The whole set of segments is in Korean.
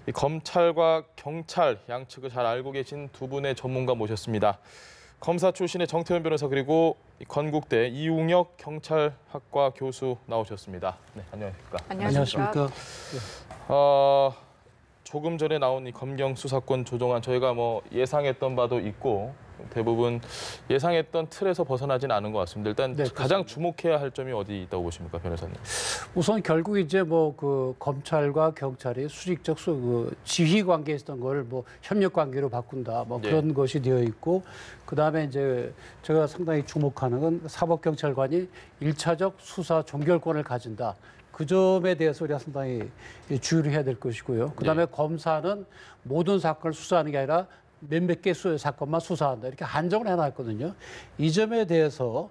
이 검찰과 경찰 양측을 잘 알고 계신 두 분의 전문가 모셨습니다. 검사 출신의 정태훈 변호사 그리고 건국대 이웅혁 경찰학과 교수 나오셨습니다. 네, 안녕하십니까? 안녕하십니까? 조금 전에 나온 이 검경 수사권 조정안 저희가 예상했던 바도 있고 대부분 예상했던 틀에서 벗어나진 않은 것 같습니다. 일단 네, 가장 주목해야 할 점이 어디 있다고 보십니까, 변호사님? 우선 결국 이제 그 검찰과 경찰이 수직적 지휘 관계에 있었던 걸 협력 관계로 바꾼다 그런 것이 되어 있고, 그 다음에 이제 제가 상당히 주목하는 건 사법경찰관이 1차적 수사 종결권을 가진다. 그 점에 대해서 우리가 상당히 주의를 해야 될 것이고요. 그 다음에 검사는 모든 사건을 수사하는 게 아니라 몇몇 개 사건만 수사한다. 이렇게 한정을 해놨거든요. 이 점에 대해서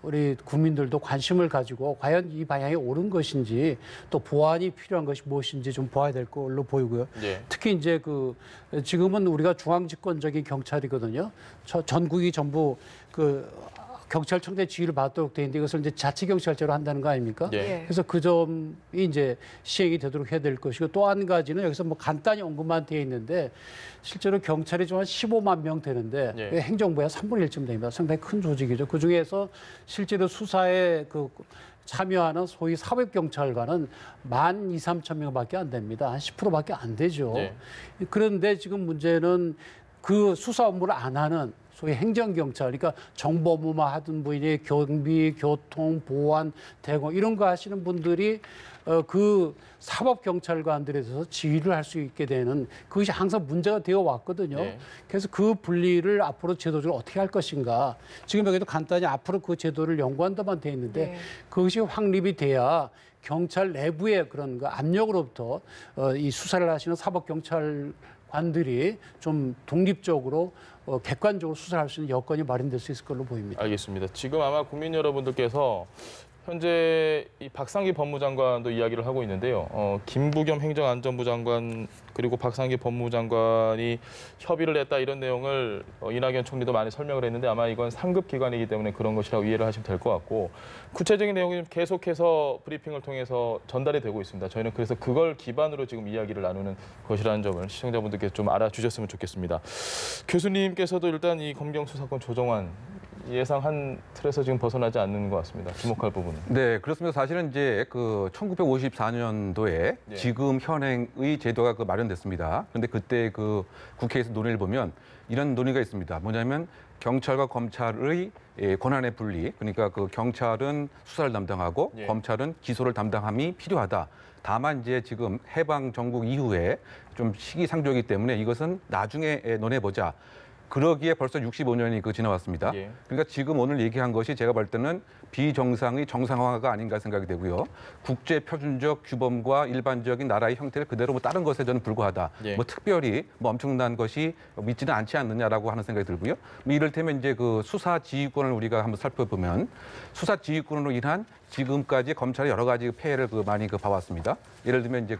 우리 국민들도 관심을 가지고 과연 이 방향이 옳은 것인지 또 보완이 필요한 것이 무엇인지 좀 봐야 될 걸로 보이고요. 특히 이제 지금은 우리가 중앙집권적인 경찰이거든요. 전국이 전부 경찰청장 지휘를 받도록 돼 있는데 이것을 이제 자치경찰제로 한다는 거 아닙니까? 그래서 그 점이 이제 시행이 되도록 해야 될 것이고, 또 한 가지는 여기서 간단히 언급만 돼 있는데 실제로 경찰이 좀 한 15만 명 되는데 행정부의 3분의 1쯤 됩니다. 상당히 큰 조직이죠. 그 중에서 실제로 수사에 참여하는 소위 사법경찰관은 12,000~13,000 명밖에 안 됩니다. 한 10%밖에 안 되죠. 그런데 지금 문제는 그 수사 업무를 안 하는 소위 행정경찰, 그러니까 정보무만 하던 분이 경비, 교통, 보안, 대공 이런 거 하시는 분들이 그 사법경찰관들에 대해서 지휘를 할 수 있게 되는 그것이 항상 문제가 되어 왔거든요. 그래서 그 분리를 앞으로 제도적으로 어떻게 할 것인가. 지금 여기도 간단히 앞으로 그 제도를 연구한다만 돼 있는데 그것이 확립이 돼야 경찰 내부의 그런 압력으로부터 이 수사를 하시는 사법경찰관들이 좀 독립적으로 객관적으로 수사할 수 있는 여건이 마련될 수 있을 걸로 보입니다. 알겠습니다. 지금 아마 국민 여러분들께서 현재 이 박상기 법무장관도 이야기를 하고 있는데요. 김부겸 행정안전부 장관 그리고 박상기 법무장관이 협의를 했다 이런 내용을 이낙연 총리도 많이 설명을 했는데 아마 이건 상급 기관이기 때문에 그런 것이라고 이해를 하시면 될 것 같고, 구체적인 내용이 계속해서 브리핑을 통해서 전달이 되고 있습니다. 저희는 그래서 그걸 기반으로 지금 이야기를 나누는 것이라는 점을 시청자분들께 좀 알아주셨으면 좋겠습니다. 교수님께서도 일단 이 검경 수사권 조정안 예상한 틀에서 지금 벗어나지 않는 것 같습니다. 주목할 부분은. 네, 그렇습니다. 사실은 이제 1954년도에 지금 현행의 제도가 마련됐습니다. 그런데 그때 국회에서 논의를 보면 이런 논의가 있습니다. 뭐냐면 경찰과 검찰의 권한의 분리, 그러니까 경찰은 수사를 담당하고 검찰은 기소를 담당함이 필요하다. 다만 이제 지금 해방 정국 이후에 좀 시기상조이기 때문에 이것은 나중에 논해보자. 그러기에 벌써 65년이 지나왔습니다. 그러니까 지금 오늘 얘기한 것이 제가 볼 때는 비정상의 정상화가 아닌가 생각이 되고요. 국제 표준적 규범과 일반적인 나라의 형태를 그대로 다른 것에 저는 불과하다. 특별히 엄청난 것이 있지는 않지 않느냐라고 하는 생각이 들고요. 이를테면 이제 수사 지휘권을 우리가 한번 살펴보면 수사 지휘권으로 인한 지금까지 검찰의 여러 가지 폐해를 많이 봐왔습니다. 예를 들면 이제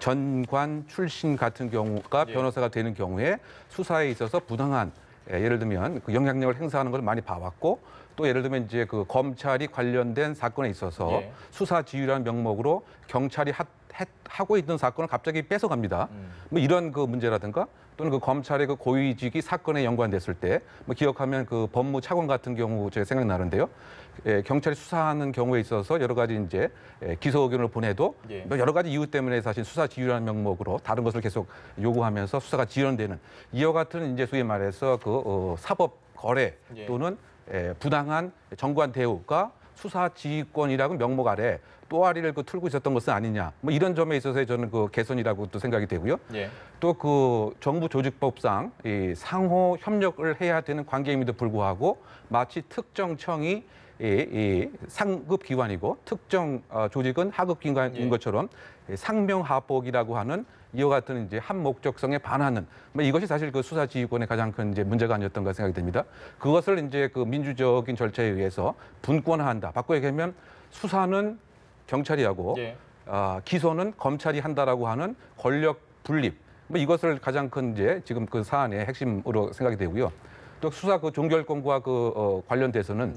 전관 출신 같은 경우가 변호사가 되는 경우에 수사에 있어서 부당한 예를 들면 영향력을 행사하는 걸 많이 봐왔고, 또 예를 들면 이제 검찰이 관련된 사건에 있어서 수사 지휘라는 명목으로 경찰이 하고 있던 사건을 갑자기 뺏어갑니다. 이런 문제라든가, 또는 검찰의 고위직이 사건에 연관됐을 때 기억하면 법무차관 같은 경우 제가 생각나는데요. 경찰이 수사하는 경우에 있어서 여러 가지 이제 기소 의견을 보내도 여러 가지 이유 때문에 사실 수사 지휘라는 명목으로 다른 것을 계속 요구하면서 수사가 지연되는 이와 같은 이제 소위 말해서 사법 거래 또는 부당한 정관 대우가 수사 지휘권이라고 명목 아래 또아리를 틀고 있었던 것은 아니냐. 이런 점에 있어서 저는 개선이라고 또 생각이 되고요. 또 정부 조직법상 이 상호 협력을 해야 되는 관계임에도 불구하고 마치 특정청이 이 상급 기관이고 특정 조직은 하급 기관인 것처럼 상명하복이라고 하는 이와 같은 이제 한 목적성에 반하는 이것이 사실 수사 지휘권의 가장 큰 이제 문제가 아니었던가 생각이 됩니다. 그것을 이제 민주적인 절차에 의해서 분권화한다. 바꿔 얘기하면 수사는 경찰이 하고 기소는 검찰이 한다라고 하는 권력 분립. 이것을 가장 큰 이제 지금 사안의 핵심으로 생각이 되고요. 또 수사 종결권과 관련돼서는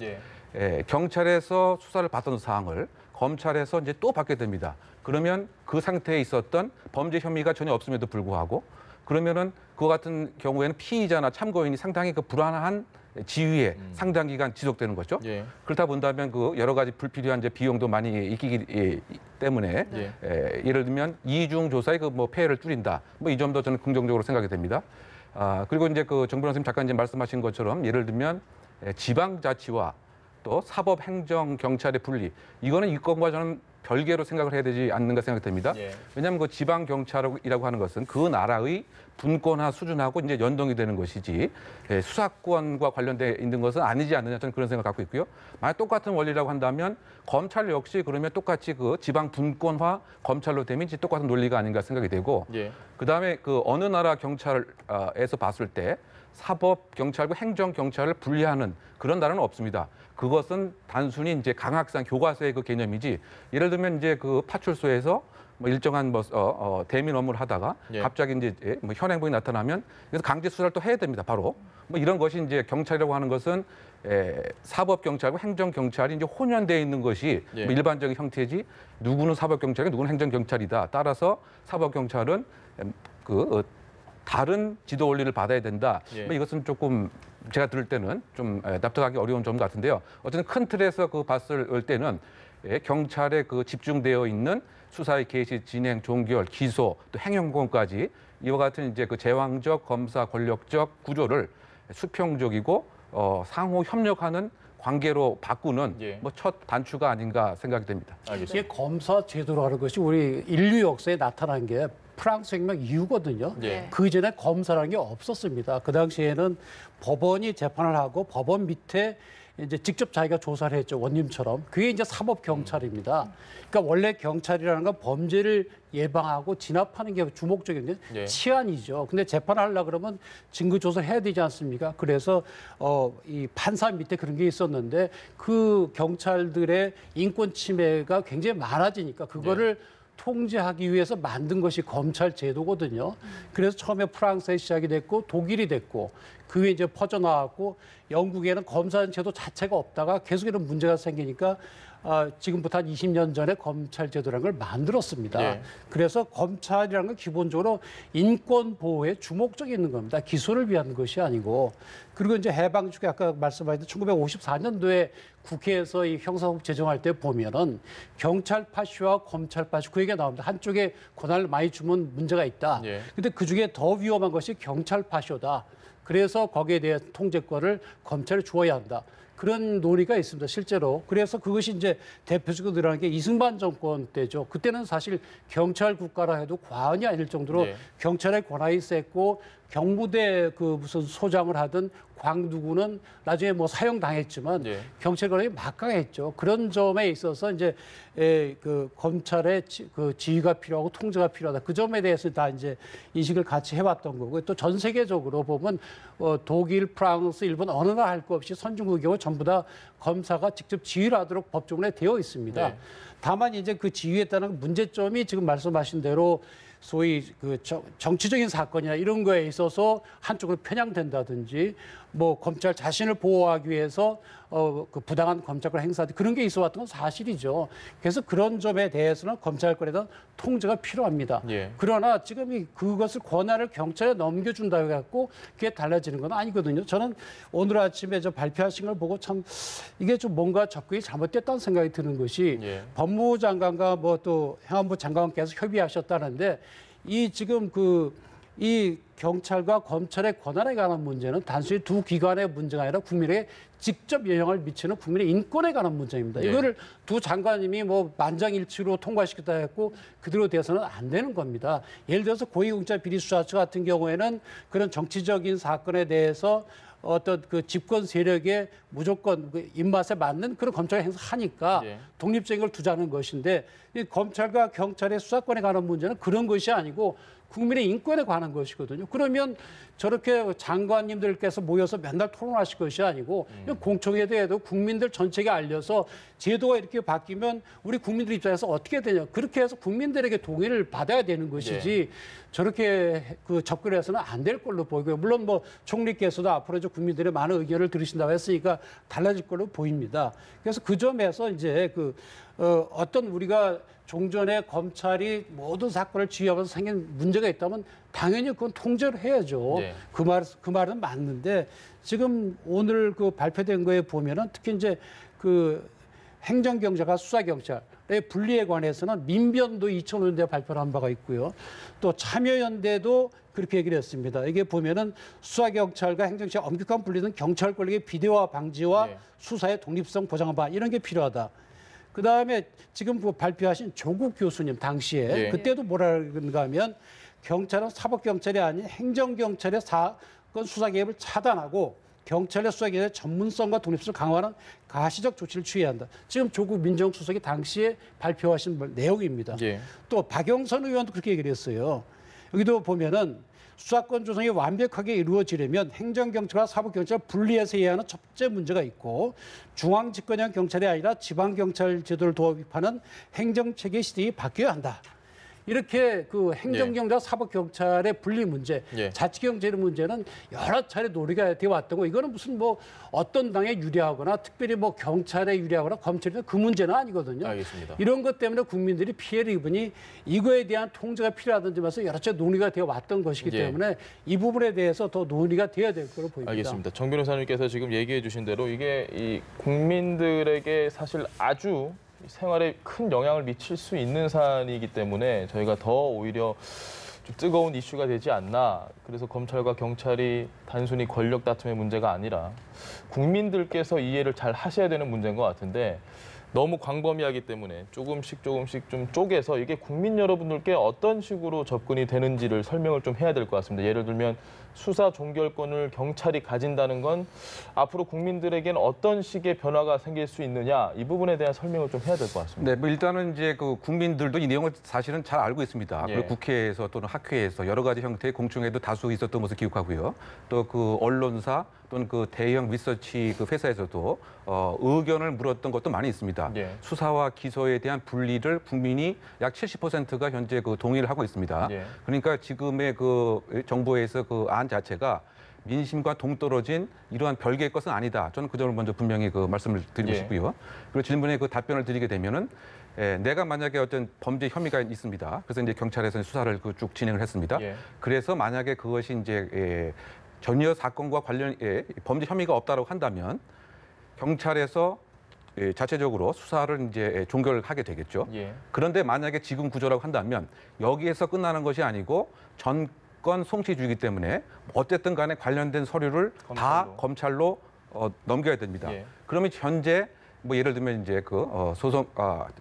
경찰에서 수사를 받던 사항을 검찰에서 이제 또 받게 됩니다. 그러면 그 상태에 있었던 범죄 혐의가 전혀 없음에도 불구하고 그러면은 그와 같은 경우에는 피의자나 참고인이 상당히 그 불안한 지위에 상당 기간 지속되는 거죠. 예. 그렇다 본다면 그 여러 가지 불필요한 이제 비용도 많이 있기 때문에 예를 들면 이중 조사의 그 뭐 폐해를 줄인다. 뭐 이 점도 저는 긍정적으로 생각이 됩니다. 그리고 이제 그 정변호 선생님 잠깐 이제 말씀하신 것처럼 예를 들면 지방자치와 또 사법, 행정, 경찰의 분리 이거는 이 건과 저는 별개로 생각을 해야 되지 않는가 생각이 됩니다. 예. 왜냐하면 그 지방 경찰이라고 하는 것은 그 나라의 분권화 수준하고 이제 연동이 되는 것이지 수사권과 관련돼 있는 것은 아니지 않느냐 저는 그런 생각을 갖고 있고요. 만약 똑같은 원리라고 한다면 검찰 역시 그러면 똑같이 그 지방 분권화 검찰로 되면 이제 똑같은 논리가 아닌가 생각이 되고 예. 그다음에 그 어느 나라 경찰에서 봤을 때 사법 경찰과 행정 경찰을 분리하는 그런 나라는 없습니다. 그것은 단순히 이제 강학상 교과서의 그 개념이지. 예를 들면 이제 그 파출소에서 뭐 일정한 뭐 대민 업무를 하다가 예. 갑자기 이제 뭐 현 행동이 나타나면 그래서 강제 수사를 또 해야 됩니다. 바로 뭐 이런 것이 이제 경찰이라고 하는 것은 사법 경찰과 행정 경찰이 이제 혼연되어 있는 것이 예. 뭐 일반적인 형태지. 누구는 사법 경찰이 누구는 행정 경찰이다. 따라서 사법 경찰은 다른 지도 원리를 받아야 된다. 예. 뭐 이것은 조금 제가 들을 때는 좀 납득하기 어려운 점 같은데요. 어쨌든 큰 틀에서 그 봤을 때는 경찰에 그 집중되어 있는 수사의 개시, 진행, 종결, 기소, 또 행정권까지 이와 같은 이제 그 제왕적 검사 권력적 구조를 수평적이고 상호 협력하는 관계로 바꾸는 예. 뭐 첫 단추가 아닌가 생각이 됩니다. 알겠습니다. 이게 검사 제도라는 것이 우리 인류 역사에 나타난 게 프랑스 혁명 이후거든요. 예. 그 이전에 검사라는 게 없었습니다. 그 당시에는 법원이 재판을 하고 법원 밑에 이제 직접 자기가 조사를 했죠. 원님처럼. 그게 이제 사법 경찰입니다. 그러니까 원래 경찰이라는 건 범죄를 예방하고 진압하는 게 주목적인데 예. 치안이죠. 근데 재판을 하려고 그러면 증거 조사를 해야 되지 않습니까? 그래서 이 판사 밑에 그런 게 있었는데 그 경찰들의 인권 침해가 굉장히 많아지니까 그거를 통제하기 위해서 만든 것이 검찰 제도거든요. 그래서 처음에 프랑스에 시작이 됐고 독일이 됐고 그 후에 이제 퍼져나왔고 영국에는 검사 제도 자체가 없다가 계속 이런 문제가 생기니까 지금부터 한 20년 전에 검찰 제도라는 걸 만들었습니다. 예. 그래서 검찰이라는 건 기본적으로 인권 보호에 주목적이 있는 겁니다. 기소를 위한 것이 아니고. 그리고 이제 해방 중에 아까 말씀하신 1954년도에 국회에서 이 형사법 제정할 때 보면은 경찰 파시와 검찰 파시 그 얘기가 나옵니다. 한쪽에 권한을 많이 주면 문제가 있다. 예. 근데 그 중에 더 위험한 것이 경찰 파쇼다. 그래서 거기에 대한 통제권을 검찰에 주어야 한다. 그런 논의가 있습니다, 실제로. 그래서 그것이 이제 대표적으로 늘어난 게 이승만 정권 때죠. 그때는 사실 경찰 국가라 해도 과언이 아닐 정도로 네. 경찰의 권한이 셌고 경무대 그 무슨 소장을 하던 광두군은 나중에 뭐 사형당했지만 네. 경찰 권한이 막강했죠. 그런 점에 있어서 이제 그 검찰의 그 지휘가 필요하고 통제가 필요하다. 그 점에 대해서 다 이제 인식을 같이 해왔던 거고 또 전 세계적으로 보면 독일, 프랑스, 일본 어느 나라 할 것 없이 선진국의 경우 전부 다 검사가 직접 지휘를 하도록 법조문에 되어 있습니다. 네. 다만 이제 그 지휘에 따른 문제점이 지금 말씀하신 대로 소위 그 정치적인 사건이나 이런 거에 있어서 한쪽으로 편향된다든지 뭐 검찰 자신을 보호하기 위해서 그 부당한 검찰권 행사하듯 그런 게 있어 왔던 건 사실이죠. 그래서 그런 점에 대해서는 검찰권에 대한 통제가 필요합니다. 예. 그러나 지금 그것을 권한을 경찰에 넘겨준다고 해갖고 그게 달라지는 건 아니거든요. 저는 오늘 아침에 저 발표하신 걸 보고 참 이게 좀 뭔가 접근이 잘못됐다는 생각이 드는 것이 예. 법무부 장관과 뭐 또 행안부 장관께서 협의하셨다는데 이 지금 이 경찰과 검찰의 권한에 관한 문제는 단순히 두 기관의 문제가 아니라 국민에게 직접 영향을 미치는 국민의 인권에 관한 문제입니다. 예. 이거를 두 장관님이 뭐 만장일치로 통과시켰다 했고 그대로 돼서는 안 되는 겁니다. 예를 들어서 고위공직자 비리수사처 같은 경우에는 그런 정치적인 사건에 대해서 어떤 그 집권 세력의 무조건 그 입맛에 맞는 그런 검찰이 행사하니까 예. 독립적인 걸 두자는 것인데 이 검찰과 경찰의 수사권에 관한 문제는 그런 것이 아니고 국민의 인권에 관한 것이거든요. 그러면 저렇게 장관님들께서 모여서 맨날 토론하실 것이 아니고 공청회에 대해도 국민들 전체가 알려서 제도가 이렇게 바뀌면 우리 국민들 입장에서 어떻게 되냐. 그렇게 해서 국민들에게 동의를 받아야 되는 것이지 저렇게 그 접근해서는 안 될 걸로 보이고요. 물론 뭐 총리께서도 앞으로 이제 국민들의 많은 의견을 들으신다고 했으니까 달라질 걸로 보입니다. 그래서 그 점에서 이제 어떤 우리가 종전에 검찰이 모든 사건을 지휘하면서 생긴 문제가 있다면 당연히 그건 통제를 해야죠. 네. 그 말은 맞는데 지금 오늘 그 발표된 거에 보면은 특히 이제 그 행정경찰과 수사경찰의 분리에 관해서는 민변도 2005년도에 발표를 한 바가 있고요. 또 참여연대도 그렇게 얘기를 했습니다. 이게 보면은 수사경찰과 행정경찰 엄격한 분리는 경찰 권력의 비대화 방지와 수사의 독립성 보장한 바 이런 게 필요하다. 그다음에 지금 그 발표하신 조국 교수님 당시에 그때도 뭐라 그런가 하면 경찰은 사법경찰이 아닌 행정경찰의 사건 수사 개입을 차단하고 경찰의 수사 개입의 전문성과 독립성을 강화하는 가시적 조치를 취해야 한다. 지금 조국 민정수석이 당시에 발표하신 내용입니다. 또 박영선 의원도 그렇게 얘기를 했어요. 여기도 보면은 수사권 조성이 완벽하게 이루어지려면 행정경찰과 사법경찰을 분리해서 해야 하는 첫째 문제가 있고 중앙집권형 경찰이 아니라 지방경찰 제도를 도입하는 행정체계 시대가 바뀌어야 한다. 이렇게 그 행정경찰, 사법경찰의 분리 문제, 자치경찰의 문제는 여러 차례 논의가 되어 왔던 거. 이거는 무슨 뭐 어떤 당에 유리하거나 특별히 뭐 경찰에 유리하거나 검찰에 그 문제는 아니거든요. 알겠습니다. 이런 것 때문에 국민들이 피해를 입으니 이거에 대한 통제가 필요하다는 점에서 여러 차례 논의가 되어 왔던 것이기 때문에 이 부분에 대해서 더 논의가 돼야 될 거로 보입니다. 알겠습니다. 정 변호사님께서 지금 얘기해 주신 대로 이게 이 국민들에게 사실 아주 생활에 큰 영향을 미칠 수 있는 사안이기 때문에 저희가 더 오히려 좀 뜨거운 이슈가 되지 않나. 그래서 검찰과 경찰이 단순히 권력 다툼의 문제가 아니라 국민들께서 이해를 잘 하셔야 되는 문제인 것 같은데 너무 광범위하기 때문에 조금씩 좀 쪼개서 이게 국민 여러분들께 어떤 식으로 접근이 되는지를 설명을 좀 해야 될 것 같습니다. 예를 들면 수사 종결권을 경찰이 가진다는 건 앞으로 국민들에게는 어떤 식의 변화가 생길 수 있느냐 이 부분에 대한 설명을 좀 해야 될 것 같습니다. 네, 뭐 일단은 이제 그 국민들도 이 내용을 사실은 잘 알고 있습니다. 그리고 국회에서 또는 학회에서 여러 가지 형태의 공청회도 다수 있었던 것을 기억하고요. 또 그 언론사 또는 그 대형 리서치 그 회사에서도 의견을 물었던 것도 많이 있습니다. 수사와 기소에 대한 분리를 국민이 약 70%가 현재 그 동의를 하고 있습니다. 그러니까 지금의 그 정부에서 그 안 자체가 민심과 동떨어진 이러한 별개의 것은 아니다. 저는 그 점을 먼저 분명히 그 말씀을 드리고 싶고요. 그리고 질문에 그 답변을 드리게 되면은 내가 만약에 어떤 범죄 혐의가 있습니다. 그래서 이제 경찰에서 수사를 쭉 진행을 했습니다. 그래서 만약에 그것이 이제 전혀 사건과 관련해 범죄 혐의가 없다고 한다면 경찰에서 자체적으로 수사를 이제 종결을 하게 되겠죠. 그런데 만약에 지금 구조라고 한다면 여기에서 끝나는 것이 아니고 전권 송치주의이기 때문에 어쨌든 간에 관련된 서류를 다 검찰로 넘겨야 됩니다. 그러면 현재 뭐 예를 들면 이제 그 소송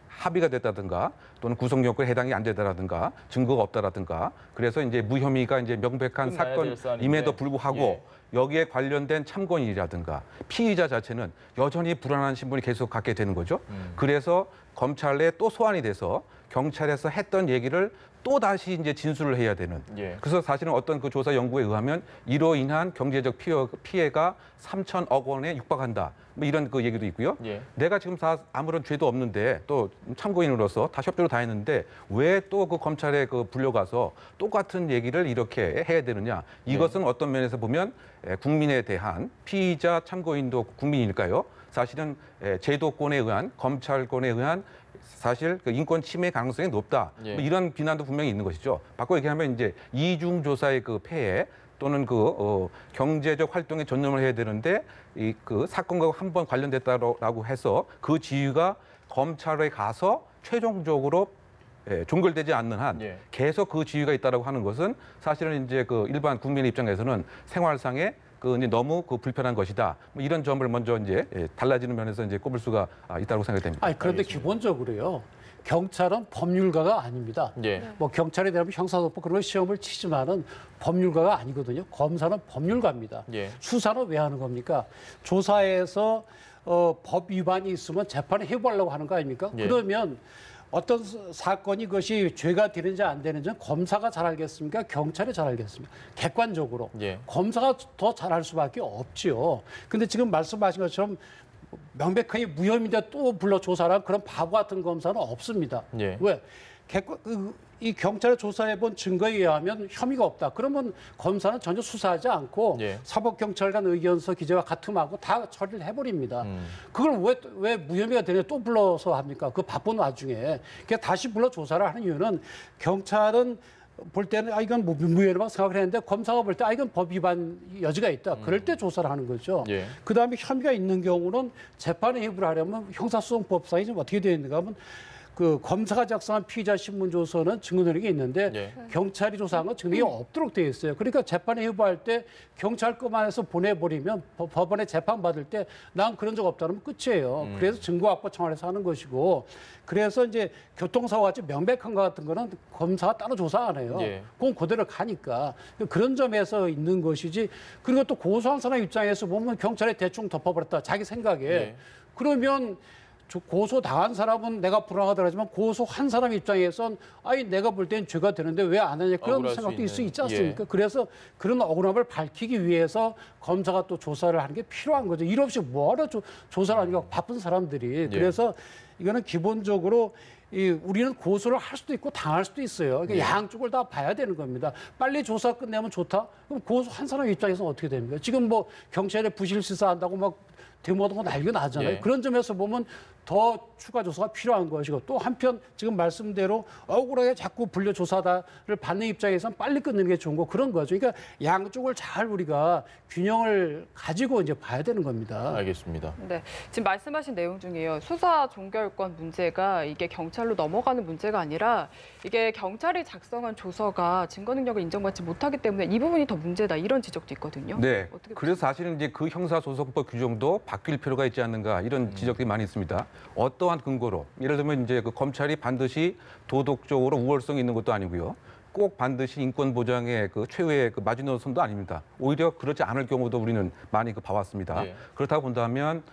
합의가 됐다든가 또는 구속 요건에 해당이 안 되다라든가 증거가 없다라든가 그래서 이제 무혐의가 이제 명백한 사건임에도 불구하고 여기에 관련된 참고인이라든가 피의자 자체는 여전히 불안한 신분이 계속 갖게 되는 거죠. 그래서 검찰에 또 소환이 돼서 경찰에서 했던 얘기를 또 다시 이제 진술을 해야 되는. 그래서 사실은 어떤 그 조사 연구에 의하면 이로 인한 경제적 피해가 3천억 원에 육박한다. 뭐 이런 그 얘기도 있고요. 내가 지금 아무런 죄도 없는데 또 참고인으로서 다 협조를 다 했는데 왜 또 그 검찰에 그 불려가서 똑같은 얘기를 이렇게 해야 되느냐. 이것은 어떤 면에서 보면 국민에 대한 피의자 참고인도 국민이니까요. 사실은 제도권에 의한 검찰권에 의한 사실 그 인권 침해 가능성이 높다. 뭐 이런 비난도 분명히 있는 것이죠. 바꿔 얘기하면 이제 이중 조사의 그 폐해 또는 그 경제적 활동에 전념을 해야 되는데 이 그 사건과 한번 관련됐다라고 해서 그 지위가 검찰에 가서 최종적으로 종결되지 않는 한 계속 그 지위가 있다라고 하는 것은 사실은 이제 그 일반 국민의 입장에서는 생활상에 그 이제 너무 그 불편한 것이다. 뭐 이런 점을 먼저 이제 달라지는 면에서 이제 꼽을 수가 있다고 생각이 됩니다. 아니, 그런데 기본적으로요. 경찰은 법률가가 아닙니다. 뭐 경찰에 대한 형사소법 그런 시험을 치지만은 법률가가 아니거든요. 검사는 법률가입니다. 수사는 왜 하는 겁니까? 조사에서 법 위반이 있으면 재판을 해보려고 하는 거 아닙니까? 그러면 어떤 사건이 그것이 죄가 되는지 안 되는지는 검사가 잘 알겠습니까? 경찰이 잘 알겠습니까? 객관적으로. 예. 검사가 더 잘 알 수밖에 없지요. 근데 지금 말씀하신 것처럼 명백하게 무혐의인데 또 불러 조사란 그런 바보 같은 검사는 없습니다. 예. 왜? 이 경찰의 조사해 본 증거에 의하면 혐의가 없다. 그러면 검사는 전혀 수사하지 않고 예. 사법경찰관 의견서 기재와 같음하고 다 처리를 해버립니다. 그걸 왜 무혐의가 되냐 또 불러서 합니까? 그 바쁜 와중에. 그러니까 다시 불러 조사를 하는 이유는 경찰은 볼 때는 이건 무혐의라고 생각을 했는데 검사가 볼 때 이건 법 위반 여지가 있다. 그럴 때 조사를 하는 거죠. 예. 그다음에 혐의가 있는 경우는 재판에 회부를 하려면 형사소송법상이 좀 어떻게 되어 있는가 하면 그 검사가 작성한 피의자 신문 조서는 증거 능력이 있는데 예. 경찰이 조사한 건 증거 능력이 없도록 되어 있어요. 그러니까 재판에 회부할 때 경찰 것만 해서 보내버리면 법원에 재판 받을 때 난 그런 적 없다면 끝이에요. 그래서 증거 확보 청원해서 하는 것이고 그래서 이제 교통사고 같이 명백한 것 같은 거는 검사가 따로 조사 안 해요. 예. 그건 그대로 가니까 그런 점에서 있는 것이지. 그리고 또 고소한 사람 입장에서 보면 경찰에 대충 덮어버렸다 자기 생각에 예. 그러면 고소 당한 사람은 내가 불안하더라지만 고소한 사람 입장에선 내가 볼 땐 죄가 되는데 왜 안 하냐 그런 억울할 수 생각도 있을 수 있는. 있지 않습니까? 그래서 그런 억울함을 밝히기 위해서 검사가 또 조사를 하는 게 필요한 거죠. 일 없이 뭐하러 조사를 하니까 바쁜 사람들이. 그래서 이거는 기본적으로 우리는 고소를 할 수도 있고 당할 수도 있어요. 그러니까 양쪽을 다 봐야 되는 겁니다. 빨리 조사 끝내면 좋다? 그럼 고소한 사람 입장에서는 어떻게 됩니까? 지금 뭐 경찰에 부실 시사한다고 막 데모하고 난리가 나잖아요. 예. 그런 점에서 보면 더 추가 조사가 필요한 것이고 또 한편 지금 말씀대로 억울하게 자꾸 불려 조사다를 받는 입장에서는 빨리 끊는 게 좋은 거 그런 거죠. 그러니까 양쪽을 잘 우리가 균형을 가지고 이제 봐야 되는 겁니다. 알겠습니다. 네, 지금 말씀하신 내용 중에요. 수사 종결권 문제가 이게 경찰로 넘어가는 문제가 아니라 이게 경찰이 작성한 조서가 증거 능력을 인정받지 못하기 때문에 이 부분이 더 문제다 이런 지적도 있거든요. 네. 어떻게 그래서 사실은 이제 그 형사소송법 규정도 바뀔 필요가 있지 않는가 이런 지적들이 많이 있습니다. 어떠한 근거로 예를 들면 이제 그 검찰이 반드시 도덕적으로 우월성이 있는 것도 아니고요. 꼭 반드시 인권 보장의 그 최후의 그 마지노선도 아닙니다. 오히려 그렇지 않을 경우도 우리는 많이 봐왔습니다. 예. 그렇다고 본다면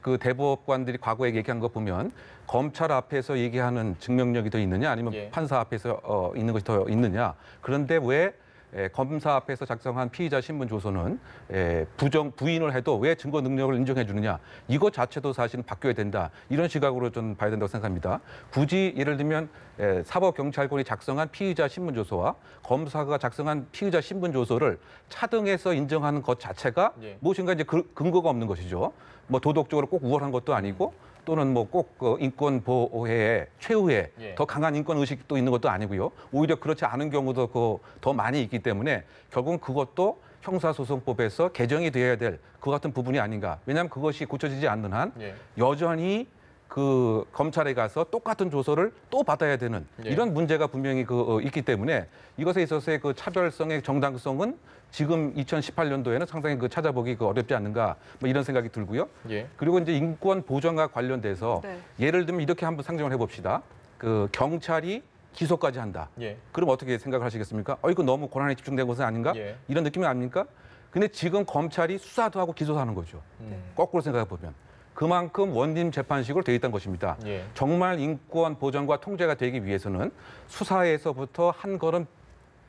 그 대법관들이 과거에 얘기한 거 보면 검찰 앞에서 얘기하는 증명력이 더 있느냐 아니면 예. 판사 앞에서 있는 것이 더 있느냐. 그런데 왜 검사 앞에서 작성한 피의자 신문 조서는 부인을 해도 왜 증거 능력을 인정해 주느냐. 이것 자체도 사실은 바뀌어야 된다. 이런 시각으로 좀 봐야 된다고 생각합니다. 굳이 예를 들면 사법경찰권이 작성한 피의자 신문 조서와 검사가 작성한 피의자 신문 조서를 차등해서 인정하는 것 자체가 예. 무엇인가 이제 근거가 없는 것이죠. 뭐 도덕적으로 꼭 우월한 것도 아니고 또는 뭐 꼭 그 인권 보호의 최후의 예. 더 강한 인권 의식도 있는 것도 아니고요. 오히려 그렇지 않은 경우도 더 많이 있기 때문에 결국은 그것도 형사소송법에서 개정이 되어야 될 그 같은 부분이 아닌가. 왜냐하면 그것이 고쳐지지 않는 한 예. 여전히 그 검찰에 가서 똑같은 조서를 또 받아야 되는 예. 이런 문제가 분명히 있기 때문에 이것에 있어서의 그 차별성의 정당성은 지금 2018년도에는 상당히 찾아보기 어렵지 않는가 뭐 이런 생각이 들고요. 예. 그리고 이제 인권 보장과 관련돼서 네. 예를 들면 이렇게 한번 상정을 해봅시다. 그 경찰이 기소까지 한다. 예. 그럼 어떻게 생각을 하시겠습니까? 이거 너무 권한에 집중된 것은 아닌가? 예. 이런 느낌이 아닙니까? 근데 지금 검찰이 수사도 하고 기소도 하는 거죠. 거꾸로 생각해 보면. 그만큼 원님 재판식으로 되어 있다는 것입니다. 예. 정말 인권 보장과 통제가 되기 위해서는 수사에서부터 한 걸음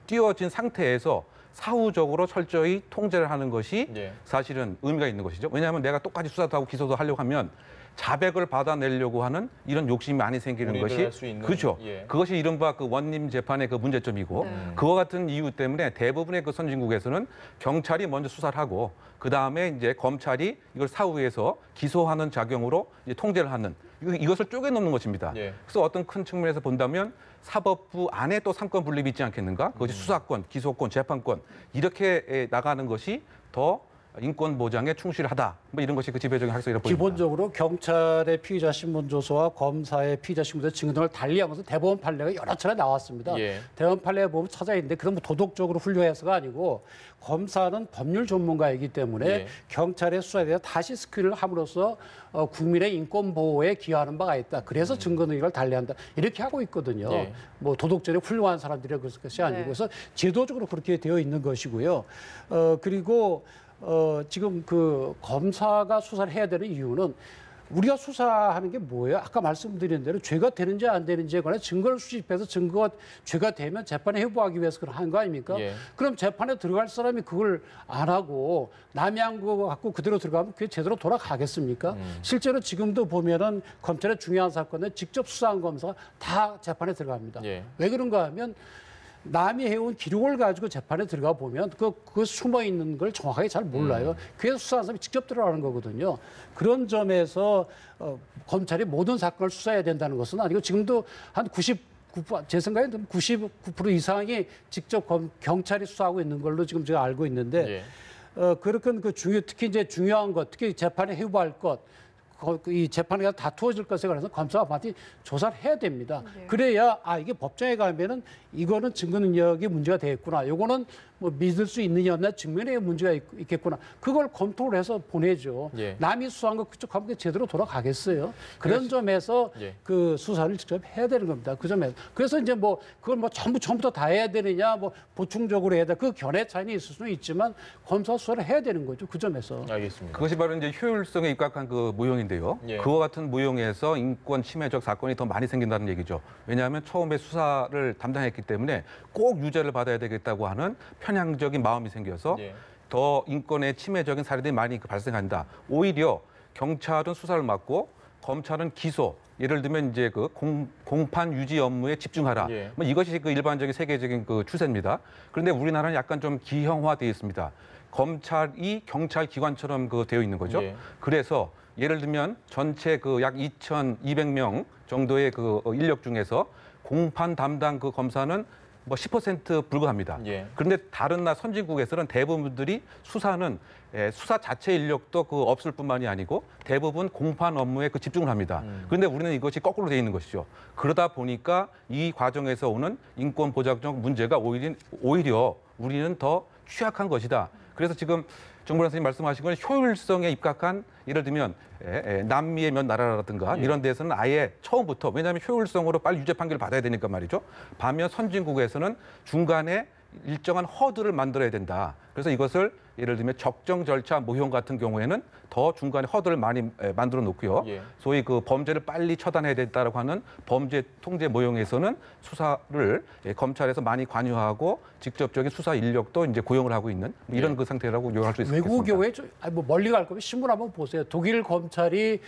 뛰어진 상태에서 사후적으로 철저히 통제를 하는 것이 예. 사실은 의미가 있는 것이죠. 왜냐하면 내가 똑같이 수사도 하고 기소도 하려고 하면 자백을 받아내려고 하는 이런 욕심이 많이 생기는 우리들 것이 할수 있는, 그렇죠. 예. 그것이 이른바 그 원님 재판의 그 문제점이고 그와 같은 이유 때문에 대부분의 그 선진국에서는 경찰이 먼저 수사를 하고 그 다음에 이제 검찰이 이걸 사후에서 기소하는 작용으로 이제 통제를 하는 이것을 쪼개놓는 것입니다. 예. 그래서 어떤 큰 측면에서 본다면 사법부 안에 또 상권 분립이 있지 않겠는가? 그것이 수사권, 기소권, 재판권 이렇게 나가는 것이 더 인권 보장에 충실하다. 뭐 이런 것이 그 지배적인 학설이라고 보입니다. 기본적으로 경찰의 피의자 신문 조서와 검사의 피의자 신문 조서 증거 등을 달리하면서 대법원 판례가 여러 차례 나왔습니다. 예. 대법원 판례에 보면 찾아 있는데 그건 뭐 도덕적으로 훌륭해서가 아니고 검사는 법률 전문가이기 때문에 예. 경찰의 수사에 대해서 다시 스크린을 함으로써 국민의 인권 보호에 기여하는 바가 있다. 그래서 증거 능력을 달리한다. 이렇게 하고 있거든요. 예. 뭐 도덕적으로 훌륭한 사람들이 그것이 아니고 네. 그래서 제도적으로 그렇게 되어 있는 것이고요. 그리고 지금 그 검사가 수사를 해야 되는 이유는 우리가 수사하는 게 뭐예요? 아까 말씀드린 대로 죄가 되는지 안 되는지에 관해 증거를 수집해서 증거가 죄가 되면 재판에 회부하기 위해서 그걸 하는 거 아닙니까? 예. 그럼 재판에 들어갈 사람이 그걸 안 하고 남이 한 거 갖고 그대로 들어가면 그게 제대로 돌아가겠습니까? 실제로 지금도 보면은 검찰의 중요한 사건에 직접 수사한 검사가 다 재판에 들어갑니다. 예. 왜 그런가 하면 남이 해온 기록을 가지고 재판에 들어가 보면 그 숨어 있는 걸 정확하게 잘 몰라요. 그래서 수사한 사람이 직접 들어가는 거거든요. 그런 점에서 검찰이 모든 사건을 수사해야 된다는 것은 아니고 지금도 한 99%, 제 생각에 99% 이상이 직접 경찰이 수사하고 있는 걸로 지금 제가 알고 있는데 예. 그렇게 특히 이제 중요한 것, 특히 재판에 회부할 것, 이 재판에 다투어질 것에 관해서 검사가 반드시 조사를 해야 됩니다. 네. 그래야 이게 법정에 가면은 이거는 증거 능력이 문제가 되겠구나. 요거는 뭐 믿을 수 있느냐 없느냐 증명에 문제가 있겠구나. 그걸 검토를 해서 보내죠. 예. 남이 수사한 거 그쪽 가면 제대로 돌아가겠어요. 그런 점에서 예. 그 수사를 직접 해야 되는 겁니다. 그 점에서. 그래서 이제 뭐 그걸 뭐 처음부터 다 해야 되느냐 뭐 보충적으로 해야 돼. 그 견해 차이는 있을 수는 있지만 검사 수사를 해야 되는 거죠. 그 점에서. 알겠습니다. 그것이 바로 이제 효율성에 입각한 그 모형인데요. 예. 그와 같은 모형에서 인권 침해적 사건이 더 많이 생긴다는 얘기죠. 왜냐하면 처음에 수사를 담당했기 때문에 꼭 유죄를 받아야 되겠다고 하는 편향적인 마음이 생겨서 예. 더 인권에 침해적인 사례들이 많이 발생한다. 오히려 경찰은 수사를 맡고 검찰은 기소. 예를 들면 이제 그 공판 유지 업무에 집중하라. 예. 뭐 이것이 그 일반적인 세계적인 그 추세입니다. 그런데 우리나라는 약간 좀 기형화되어 있습니다. 검찰이 경찰 기관처럼 그 되어 있는 거죠. 예. 그래서 예를 들면 전체 그 약 2,200명 정도의 그 인력 중에서 공판 담당 그 검사는 뭐 10% 불과합니다. 예. 그런데 다른 선진국에서는 대부분들이 수사는 수사 자체 인력도 그 없을 뿐만이 아니고 대부분 공판 업무에 그 집중을 합니다. 그런데 우리는 이것이 거꾸로 돼 있는 것이죠. 그러다 보니까 이 과정에서 오는 인권 보장적 문제가 오히려 우리는 더 취약한 것이다. 그래서 지금 정 변호사님 말씀하신 건 효율성에 입각한 예를 들면 남미의 몇 나라라든가 예. 이런 데서는 아예 처음부터 왜냐하면 효율성으로 빨리 유죄 판결을 받아야 되니까 말이죠. 반면 선진국에서는 중간에 일정한 허들을 만들어야 된다. 그래서 이것을 예를 들면 적정 절차 모형 같은 경우에는 더 중간에 허들을 많이 만들어 놓고요. 예. 소위 그 범죄를 빨리 처단해야 된다고 하는 범죄 통제 모형에서는 수사를 검찰에서 많이 관여하고 직접적인 수사 인력도 이제 고용을 하고 있는 이런 예. 그 상태라고 요약할 수 있겠습니다. 외국 경우에 뭐 멀리 갈 거면 신문 한번 보세요. 독일 검찰이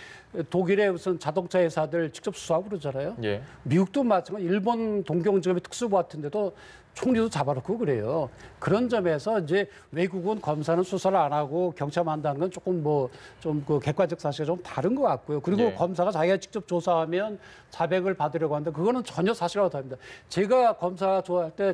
독일의 무슨 자동차 회사들 직접 수사하고 그러잖아요. 예. 미국도 마찬가지. 일본 동경지검의 특수부 같은데도 총리도 잡아놓고 그래요. 그런 점에서 이제 외국은 검사는 수사를 안 하고 경찰만 한다는 건 조금 뭐 좀 그 객관적 사실이 좀 다른 것 같고요. 그리고 예. 검사가 자기가 직접 조사하면 자백을 받으려고 하는데 그거는 전혀 사실하고 다릅니다. 제가 검사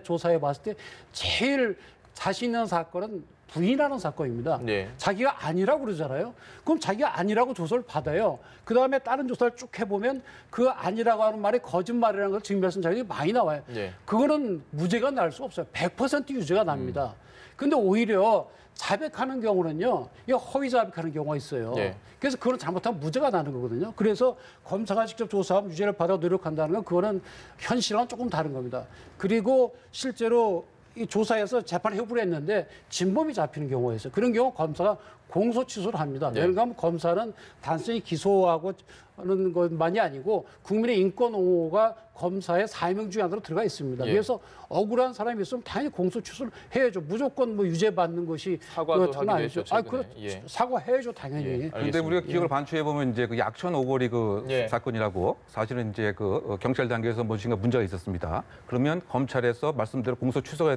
조사해 봤을 때 제일 자신 있는 사건은 부인하는 사건입니다. 네. 자기가 아니라고 그러잖아요. 그럼 자기가 아니라고 조사를 받아요. 그다음에 다른 조사를 쭉 해보면 그 아니라고 하는 말이 거짓말이라는 걸 증명하는 자료가 많이 나와요. 네. 그거는 무죄가 날 수 없어요. 100% 유죄가 납니다. 근데 오히려 자백하는 경우는요, 이게 허위 자백하는 경우가 있어요. 네. 그래서 그거는 잘못하면 무죄가 나는 거거든요. 그래서 검사가 직접 조사하면 유죄를 받아 노력한다는 건 그거는 현실과는 조금 다른 겁니다. 그리고 실제로 이 조사에서 재판 회부를 했는데 진범이 잡히는 경우가 있어요. 그런 경우 검사가 공소 취소를 합니다. 네. 왜냐하면 검사는 단순히 기소하고 하는 것만이 아니고 국민의 인권 옹호가 검사의 사명 중에 하나로 들어가 있습니다. 예. 그래서 억울한 사람이 있으면 당연히 공소 취소를 해야죠. 무조건 뭐 유죄 받는 것이 사과도 장난 하기도 아니죠. 했죠, 최근에. 예. 사과해야죠, 당연히. 예. 그런데 알겠습니다. 우리가 기억을 반추해 보면 이제 그 약천 오거리 그 예. 사건이라고 사실은 이제 그 경찰 단계에서 무엇인가 문제가 있었습니다. 그러면 검찰에서 말씀대로 공소 취소해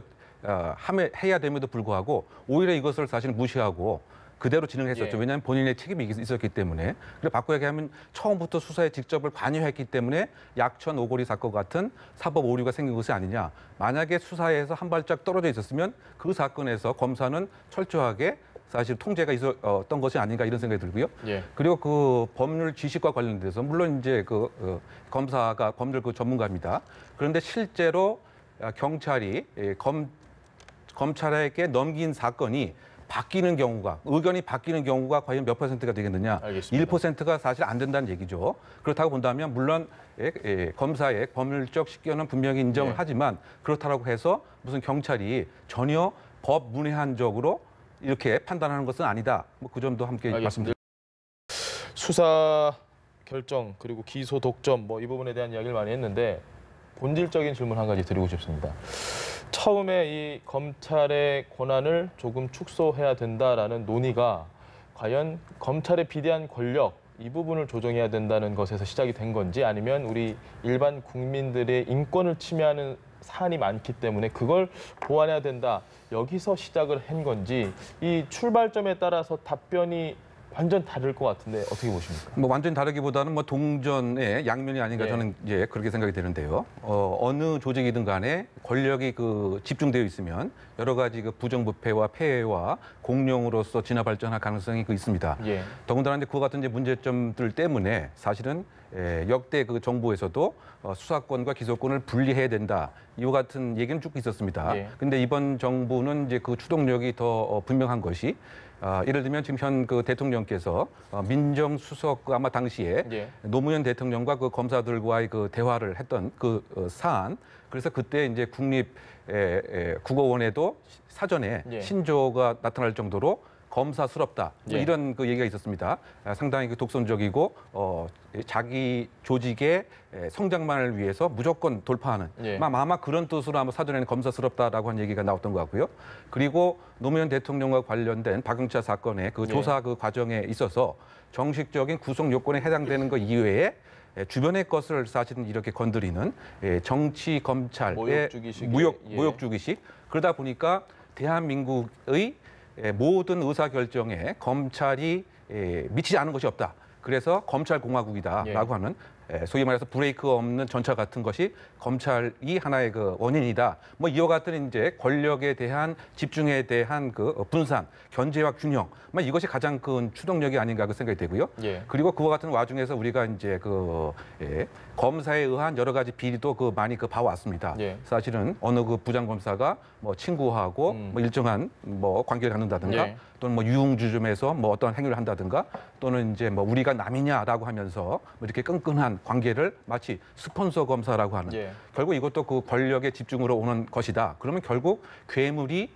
해야 됨에도 불구하고 오히려 이것을 사실 무시하고 그대로 진행했었죠. 예. 왜냐하면 본인의 책임이 있었기 때문에. 그리고 바꿔 얘기하면 처음부터 수사에 직접을 관여했기 때문에 약천 오거리 사건 같은 사법 오류가 생긴 것이 아니냐. 만약에 수사에서 한 발짝 떨어져 있었으면 그 사건에서 검사는 철저하게 사실 통제가 있었던 것이 아닌가 이런 생각이 들고요. 예. 그리고 그 법률 지식과 관련돼서 물론 이제 그 검사가 법률 그 전문가입니다. 그런데 실제로 경찰이 검찰에게 넘긴 사건이 바뀌는 경우가 의견이 바뀌는 경우가 과연 몇 %가 되겠느냐? 알겠습니다. 1%가 사실 안 된다는 얘기죠. 그렇다고 본다면 물론 검사의 법률적 식견은 분명히 인정을 네. 하지만 그렇다고 해서 무슨 경찰이 전혀 법 문외한적으로 이렇게 판단하는 것은 아니다. 뭐 그 점도 함께 알겠습니다. 말씀드립니다. 수사 결정 그리고 기소 독점 뭐 이 부분에 대한 이야기를 많이 했는데 본질적인 질문 한 가지 드리고 싶습니다. 처음에 이 검찰의 권한을 조금 축소해야 된다라는 논의가 과연 검찰의 비대한 권력 이 부분을 조정해야 된다는 것에서 시작이 된 건지 아니면 우리 일반 국민들의 인권을 침해하는 사안이 많기 때문에 그걸 보완해야 된다. 여기서 시작을 한 건지 이 출발점에 따라서 답변이 완전 다를 것 같은데 어떻게 보십니까? 뭐 완전히 다르기보다는 뭐 동전의 양면이 아닌가 네. 저는 이제 그렇게 생각이 되는데요. 어느 조직이든 간에 권력이 그 집중되어 있으면 여러 가지 그 부정부패와 폐해와 공룡으로서 진화 발전할 가능성이 그 있습니다. 예. 더군다나 이제 그와 같은 이제 문제점들 때문에 사실은 역대 그 정부에서도 수사권과 기소권을 분리해야 된다. 이와 같은 얘기는 쭉 있었습니다. 예. 근데 이번 정부는 이제 그 추동력이 더 분명한 것이 예를 들면 지금 현 그 대통령께서 민정수석 아마 당시에 예. 노무현 대통령과 그 검사들과의 그 대화를 했던 그 사안. 그래서 그때 이제 국립국어원에도 사전에 예. 신조가 나타날 정도로 검사스럽다. 뭐 예. 이런 그 얘기가 있었습니다. 상당히 그 독선적이고 자기 조직의 성장만을 위해서 무조건 돌파하는 예. 아마 그런 뜻으로 아마 사전에는 검사스럽다라고 한 얘기가 나왔던 것 같고요. 그리고 노무현 대통령과 관련된 박영차 사건의 그 조사 그 과정에 있어서 정식적인 구속 요건에 해당되는 것 이외에 주변의 것을 사실은 이렇게 건드리는 정치 검찰의 모욕주기식. 모욕주기식 그러다 보니까 대한민국의 모든 의사결정에 검찰이 미치지 않은 것이 없다. 그래서 검찰공화국이다라고 하는 소위 말해서 브레이크 없는 전차 같은 것이 검찰이 하나의 그 원인이다. 뭐 이와 같은 이제 권력에 대한 집중에 대한 그 분산, 견제와 균형, 뭐 이것이 가장 큰 추동력이 아닌가 그 생각이 되고요. 예. 그리고 그와 같은 와중에서 우리가 이제 검사에 의한 여러 가지 비리도 그 많이 그 봐왔습니다. 예. 사실은 어느 그 부장검사가 뭐 친구하고 뭐 일정한 뭐 관계를 갖는다든가 예. 또는 뭐 유흥주점에서 뭐 어떤 행위를 한다든가 또는 이제 뭐 우리가 남이냐라고 하면서 뭐 이렇게 끈끈한 관계를 마치 스폰서 검사라고 하는 예. 결국 이것도 그 권력의 집중으로 오는 것이다. 그러면 결국 괴물이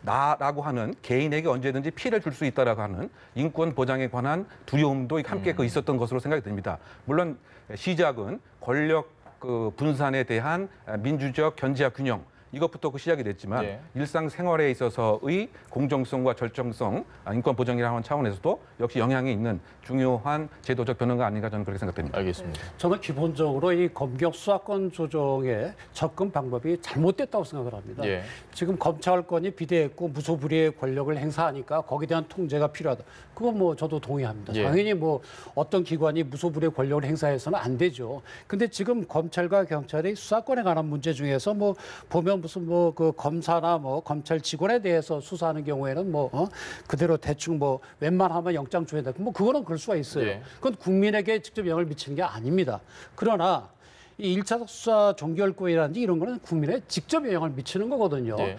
나라고 하는 개인에게 언제든지 피해를 줄 수 있다라고 하는 인권 보장에 관한 두려움도 함께 그 있었던 것으로 생각이 듭니다. 물론 시작은 권력 그 분산에 대한 민주적 견제와 균형 이것부터 그 시작이 됐지만 예. 일상생활에 있어서의 공정성과 절정성, 인권 보장이라는 차원에서도 역시 영향이 있는 중요한 제도적 변화가 아닌가 저는 그렇게 생각됩니다. 알겠습니다. 저는 기본적으로 이 검경 수사권 조정의 접근 방법이 잘못됐다고 생각을 합니다. 예. 지금 검찰권이 비대했고 무소불위의 권력을 행사하니까 거기에 대한 통제가 필요하다. 그건 뭐 저도 동의합니다. 예. 당연히 뭐 어떤 기관이 무소불위의 권력을 행사해서는 안 되죠. 근데 지금 검찰과 경찰의 수사권에 관한 문제 중에서 뭐 보면 무슨 뭐 그 검사나 뭐 검찰 직원에 대해서 수사하는 경우에는 뭐 그대로 대충 뭐 웬만하면 영장 줘야 되고 뭐 그거는 그럴 수가 있어요. 예. 그건 국민에게 직접 영향을 미치는 게 아닙니다. 그러나 이 1차 수사 종결권이라든지 이런 거는 국민에 직접 영향을 미치는 거거든요. 예.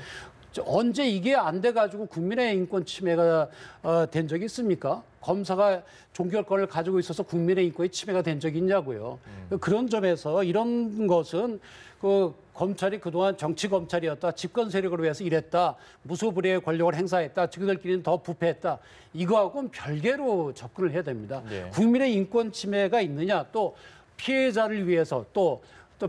언제 이게 안 돼가지고 국민의 인권 침해가 된 적이 있습니까? 검사가 종결권을 가지고 있어서 국민의 인권이 침해가 된 적이 있냐고요. 그런 점에서 이런 것은 그 검찰이 그동안 정치 검찰이었다, 집권 세력을 위해서 일했다, 무소불위의 권력을 행사했다, 저희들끼리는 더 부패했다. 이거하고는 별개로 접근을 해야 됩니다. 네. 국민의 인권 침해가 있느냐, 또 피해자를 위해서 또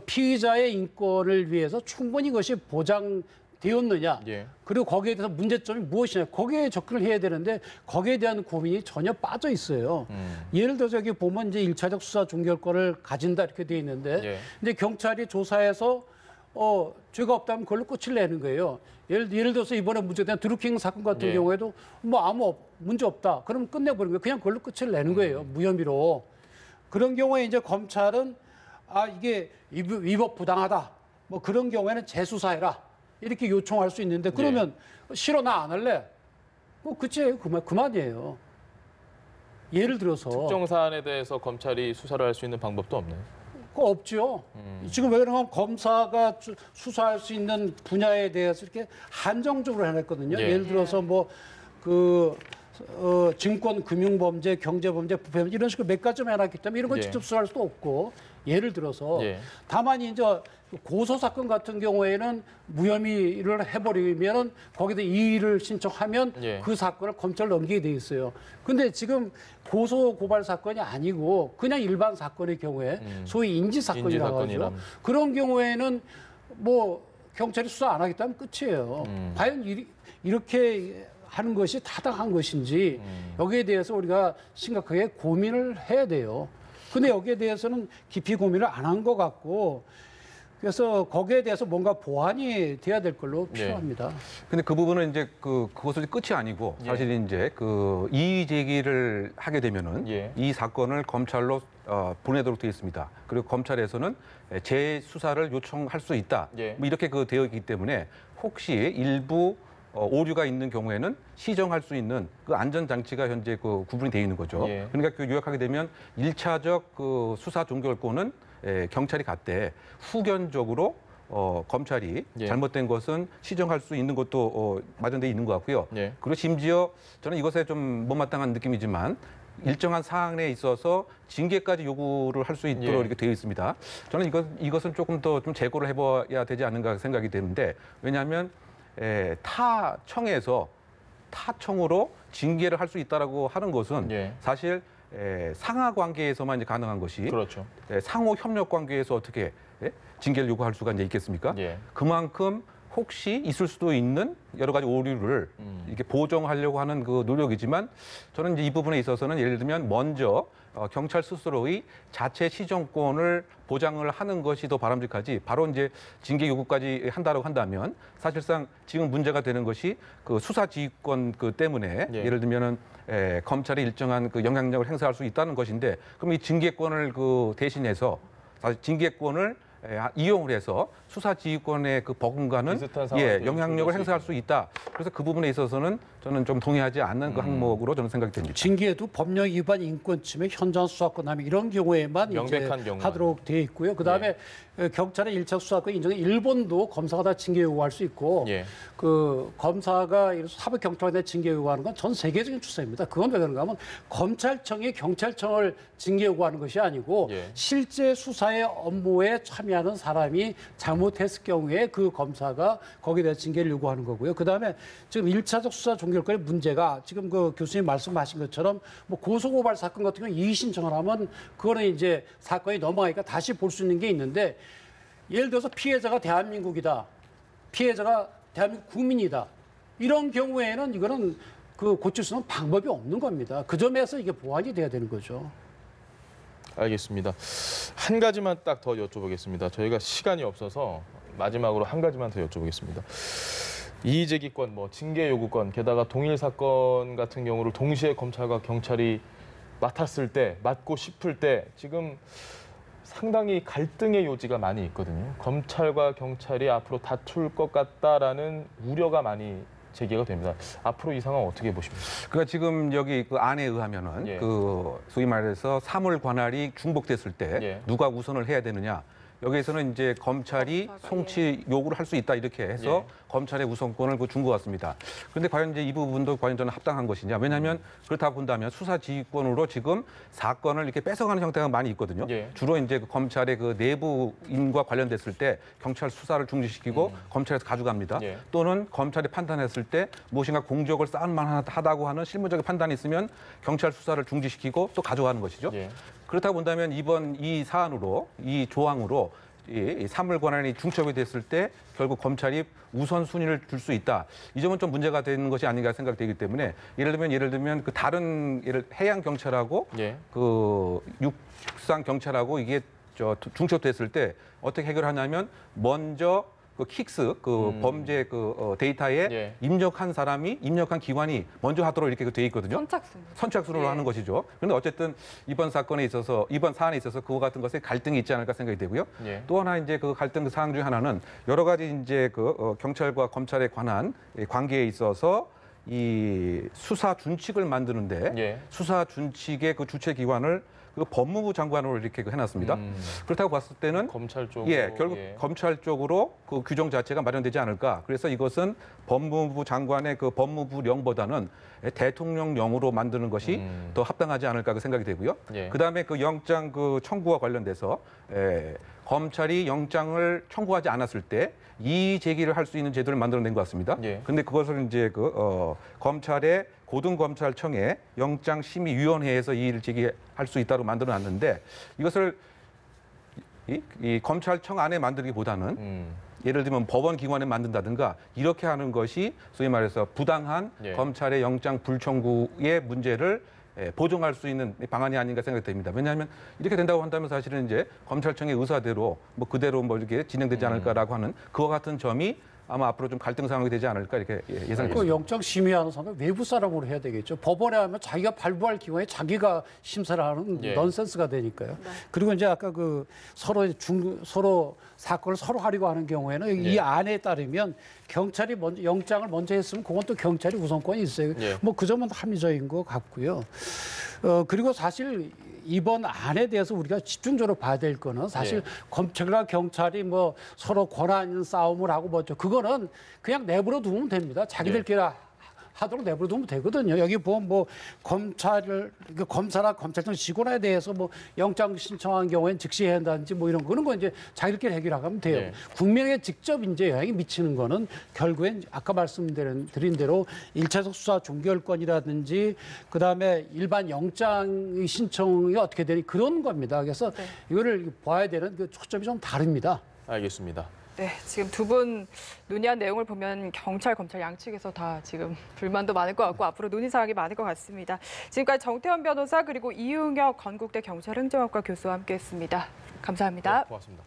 피의자의 인권을 위해서 충분히 그것이 보장되었느냐, 예. 그리고 거기에 대해서 문제점이 무엇이냐, 거기에 접근을 해야 되는데 거기에 대한 고민이 전혀 빠져 있어요. 예를 들어서 여기 보면 이제 1차적 수사 종결권을 가진다 이렇게 돼 있는데, 예. 근데 경찰이 조사해서 죄가 없다면 그걸로 끝을 내는 거예요. 예를 들어서 이번에 문제된 드루킹 사건 같은 예. 경우에도 뭐 문제 없다. 그러면 끝내버리는 거예요. 그냥 그걸로 끝을 내는 거예요. 무혐의로. 그런 경우에 이제 검찰은 이게 위법 부당하다. 뭐 그런 경우에는 재수사해라. 이렇게 요청할 수 있는데 그러면 싫어 나 안 할래. 뭐 그치 그만이에요. 예를 들어서 특정 사안에 대해서 검찰이 수사를 할 수 있는 방법도 없나요? 그거 없죠. 지금 왜 그러냐면 검사가 수사할 수 있는 분야에 대해서 이렇게 한정적으로 해놨거든요. 예. 예를 들어서 뭐 증권, 금융범죄, 경제범죄, 부패범죄 이런 식으로 몇 가지만 해놨기 때문에 이런 건 예. 직접 수사할 수도 없고 예를 들어서 예. 다만 이제 고소 사건 같은 경우에는 무혐의를 해버리면 거기다 이의를 신청하면 예. 그 사건을 검찰 넘기게 돼 있어요. 근데 지금 고소 고발 사건이 아니고 그냥 일반 사건의 경우에 소위 인지 사건이라고 하죠. 그런 경우에는 뭐 경찰이 수사 안 하겠다면 끝이에요. 과연 이렇게 하는 것이 타당한 것인지 여기에 대해서 우리가 심각하게 고민을 해야 돼요. 근데 여기에 대해서는 깊이 고민을 안 한 것 같고 그래서 거기에 대해서 뭔가 보완이 돼야 될 걸로 필요합니다. 근데 그 부분은 이제 그것이 끝이 아니고 사실 이제 그 이의 제기를 하게 되면은 이 사건을 검찰로 보내도록 되어 있습니다. 그리고 검찰에서는 재수사를 요청할 수 있다. 뭐 이렇게 되어 있기 때문에 혹시 일부 오류가 있는 경우에는 시정할 수 있는 그 안전장치가 현재 구분이 되어 있는 거죠. 그러니까 요약하게 되면 1차적 그 수사 종결권은 경찰이 갖되 후견적으로 검찰이 잘못된 것은 시정할 수 있는 것도 마련되어 있는 것 같고요. 그리고 심지어 저는 이것에 좀 못마땅한 느낌이지만 일정한 사안에 있어서 징계까지 요구를 할 수 있도록 이렇게 되어 있습니다. 저는 이것은 조금 더 좀 재고를 해봐야 되지 않는가 생각이 되는데 왜냐하면 타 청으로 징계를 할 수 있다라고 하는 것은 사실 상하 관계에서만 이제 가능한 것이 그렇죠. 상호 협력 관계에서 어떻게 징계를 요구할 수가 이제 있겠습니까? 그만큼 혹시 있을 수도 있는 여러 가지 오류를 이렇게 보정하려고 하는 그 노력이지만 저는 이제 이 부분에 있어서는 예를 들면 먼저 경찰 스스로의 자체 시정권을 보장을 하는 것이 더 바람직하지 바로 이제 징계 요구까지 한다고 한다면 사실상 지금 문제가 되는 것이 그 수사지휘권 때문에 예를 들면은 검찰이 일정한 그 영향력을 행사할 수 있다는 것인데 그럼 이 징계권을 대신해서 사실 징계권을 이용을 해서 수사지휘권의 그 버금가는 영향력을 행사할 수 있다. 그래서 그 부분에 있어서는 저는 좀 동의하지 않는 그 항목으로 저는 생각이 됩니다. 징계도 법령 위반, 인권 침해, 현장 수사권 함에 이런 경우에만 이제 하도록 되어 있고요. 그다음에 경찰의 1차 수사권 인정에 일본도 검사가 다 징계 요구할 수 있고 그 검사가 사법경찰관에 징계 요구하는 건 전 세계적인 추세입니다. 그건 왜 그런가 하면 검찰청이 경찰청을 징계 요구하는 것이 아니고 실제 수사의 업무에 참여하는 사람이 잘못했을 경우에 그 검사가 거기에 대해서 징계를 요구하는 거고요. 그다음에 지금 1차적 수사 종결권의 문제가 지금 그 교수님 말씀하신 것처럼 뭐 고소고발 사건 같은 경우 이의 신청을 하면 그거는 이제 사건이 넘어가니까 다시 볼 수 있는 게 있는데 예를 들어서 피해자가 대한민국이다. 피해자가 대한민국 국민이다. 이런 경우에는 이거는 그 고칠 수 있는 방법이 없는 겁니다. 그 점에서 이게 보완이 돼야 되는 거죠. 알겠습니다. 한 가지만 딱 더 여쭤보겠습니다. 저희가 시간이 없어서 마지막으로 한 가지만 더 여쭤보겠습니다. 이의제기권, 징계 요구권, 게다가 동일 사건 같은 경우를 동시에 검찰과 경찰이 맡고 싶을 때 지금 상당히 갈등의 요지가 많이 있거든요. 검찰과 경찰이 앞으로 다툴 것 같다라는 우려가 많이 제기가 됩니다. 앞으로 이 상황 어떻게 보십니까? 그러니까 지금 여기 그 안에 의하면은 그 소위 말해서 사물 관할이 중복됐을 때 누가 우선을 해야 되느냐. 여기에서는 이제 검찰이 송치 요구를 할 수 있다 이렇게 해서 검찰의 우선권을 준 것 같습니다. 그런데 과연 이제 이 부분도 과연 저는 합당한 것이냐? 왜냐하면 그렇다 본다면 수사지휘권으로 지금 사건을 이렇게 뺏어가는 형태가 많이 있거든요. 주로 이제 그 검찰의 그 내부인과 관련됐을 때 경찰 수사를 중지시키고 검찰에서 가져갑니다. 또는 검찰이 판단했을 때 무엇인가 공적을 쌓을 만하다고 하는 실무적인 판단이 있으면 경찰 수사를 중지시키고 또 가져가는 것이죠. 그렇다 본다면 이번 이 사안으로 이 조항으로 이 사물 권한이 중첩이 됐을 때 결국 검찰이 우선순위를 줄 수 있다. 이 점은 좀 문제가 되는 것이 아닌가 생각되기 때문에 예를 들면 그 다른 해양 경찰하고 그 육상 경찰하고 이게 중첩됐을 때 어떻게 해결하냐면 먼저 그 킥스 범죄 데이터에 입력한 기관이 먼저 하도록 이렇게 돼 있거든요. 선착순으로 하는 것이죠. 그런데 어쨌든 이번 사안에 있어서 그와 같은 것에 갈등이 있지 않을까 생각이 되고요. 또 하나 이제 그 갈등 사항 중에 하나는 여러 가지 이제 경찰과 검찰에 관한 관계에 있어서 이 수사 준칙을 만드는데 수사 준칙의 그 주체 기관을 그 법무부 장관으로 이렇게 해놨습니다. 그렇다고 봤을 때는 검찰 쪽으로 예, 결국 검찰 쪽으로 그 규정 자체가 마련되지 않을까. 그래서 이것은 법무부 장관의 그 법무부령보다는 대통령령으로 만드는 것이 더 합당하지 않을까 그 생각이 되고요. 예. 그다음에 그 영장 그 청구와 관련돼서 검찰이 영장을 청구하지 않았을 때 이의 제기를 할 수 있는 제도를 만들어낸 것 같습니다. 예. 근데 그것을 이제 검찰의 고등검찰청의 영장심의위원회에서 이의를 제기할 수 있다고 만들어놨는데 이것을 이 검찰청 안에 만들기보다는 예를 들면 법원 기관에 만든다든가 이렇게 하는 것이 소위 말해서 부당한 예. 검찰의 영장 불청구의 문제를 보정할 수 있는 방안이 아닌가 생각이 됩니다. 왜냐하면 이렇게 된다고 한다면 사실은 이제 검찰청의 의사대로 뭐 그대로 뭐 이렇게 진행되지 않을까라고 하는 그와 같은 점이 아마 앞으로 좀 갈등 상황이 되지 않을까 이렇게 예상됩니다. 그 영장 심의하는 사람은 외부 사람으로 해야 되겠죠. 법원에 하면 자기가 발부할 기관에 자기가 심사를 하는 예. 넌센스가 되니까요. 그리고 이제 아까 그 서로 사건을 서로 하려고 하는 경우에는 이 안에 따르면 경찰이 먼저 영장을 먼저 했으면 그건 또 경찰이 우선권이 있어요. 예. 뭐 그 점은 합리적인 것 같고요. 그리고 사실 이번 안에 대해서 우리가 집중적으로 봐야 될 거는 사실 검찰과 경찰이 뭐 서로 권한 싸움을 하고 뭐죠. 그거는 그냥 내버려 두면 됩니다. 자기들끼리 하도록 내버려 두면 되거든요. 여기 보면 뭐 검사나 검찰청 직원에 대해서 뭐 영장 신청한 경우엔 즉시 해야 한다든지 뭐 이런 그런 거 이제 자기들끼리 해결하면 돼요. 네. 국민에게 직접 이제 영향이 미치는 거는 결국엔 아까 말씀드린 대로 1차적 수사 종결권이라든지 그다음에 일반 영장 신청이 어떻게 되니 그런 겁니다. 그래서 이거를 봐야 되는 그 초점이 좀 다릅니다. 알겠습니다. 네, 지금 두 분 논의한 내용을 보면 경찰, 검찰 양측에서 다 지금 불만도 많을 것 같고 앞으로 논의 사항이 많을 것 같습니다. 지금까지 정태원 변호사 그리고 이웅혁 건국대 경찰행정학과 교수와 함께했습니다. 감사합니다. 네, 고맙습니다.